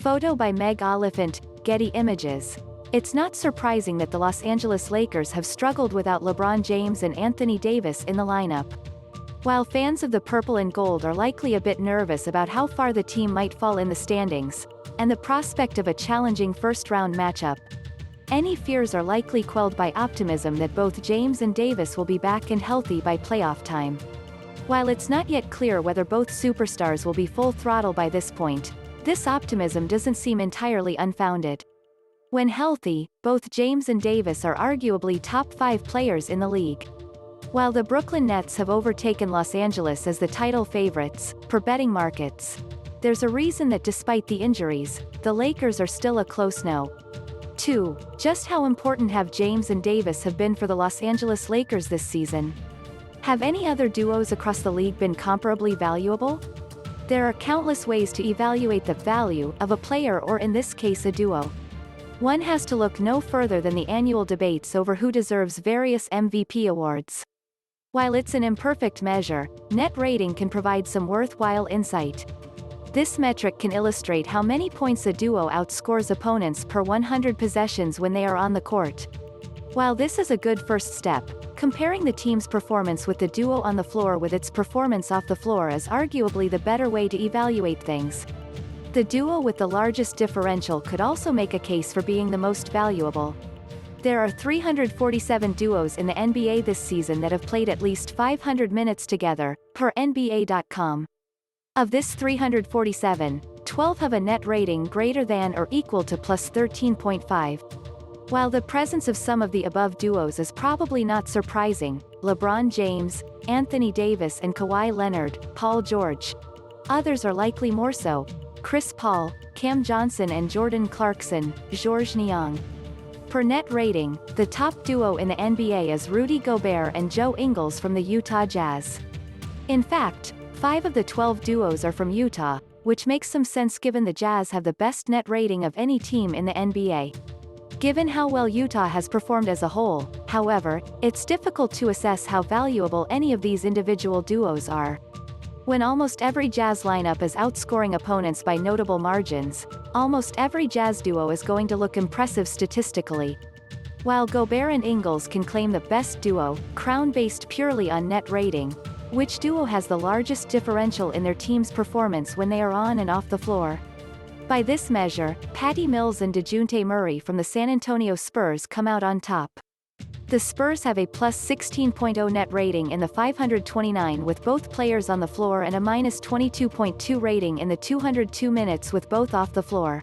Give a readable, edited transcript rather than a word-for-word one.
Photo by Meg Oliphant, Getty Images. It's not surprising that the Los Angeles Lakers have struggled without LeBron James and Anthony Davis in the lineup. While fans of the purple and gold are likely a bit nervous about how far the team might fall in the standings, and the prospect of a challenging first-round matchup, any fears are likely quelled by optimism that both James and Davis will be back and healthy by playoff time. While it's not yet clear whether both superstars will be full throttle by this point, this optimism doesn't seem entirely unfounded. When healthy, both James and Davis are arguably top 5 players in the league. While the Brooklyn Nets have overtaken Los Angeles as the title favorites, per betting markets, there's a reason that despite the injuries, the Lakers are still a close no. 2. Just how important have James and Davis have been for the Los Angeles Lakers this season? Have any other duos across the league been comparably valuable? There are countless ways to evaluate the value of a player, or in this case a duo. One has to look no further than the annual debates over who deserves various MVP awards. While it's an imperfect measure, net rating can provide some worthwhile insight. This metric can illustrate how many points a duo outscores opponents per 100 possessions when they are on the court. While this is a good first step, comparing the team's performance with the duo on the floor with its performance off the floor is arguably the better way to evaluate things. The duo with the largest differential could also make a case for being the most valuable. There are 347 duos in the NBA this season that have played at least 500 minutes together, per NBA.com. Of this 347, 12 have a net rating greater than or equal to plus 13.5. While the presence of some of the above duos is probably not surprising, LeBron James, Anthony Davis and Kawhi Leonard, Paul George. Others are likely more so: Chris Paul, Cam Johnson and Jordan Clarkson, Georges Niang. Per net rating, the top duo in the NBA is Rudy Gobert and Joe Ingles from the Utah Jazz. In fact, 5 of the 12 duos are from Utah, which makes some sense given the Jazz have the best net rating of any team in the NBA. Given how well Utah has performed as a whole, however, it's difficult to assess how valuable any of these individual duos are. When almost every Jazz lineup is outscoring opponents by notable margins, almost every Jazz duo is going to look impressive statistically. While Gobert and Ingles can claim the best duo crown based purely on net rating, which duo has the largest differential in their team's performance when they are on and off the floor? By this measure, Mills and Dejounte Murray from the San Antonio Spurs come out on top. The Spurs have a plus 16.0 net rating in the 529 with both players on the floor and a minus 22.2 rating in the 202 minutes with both off the floor.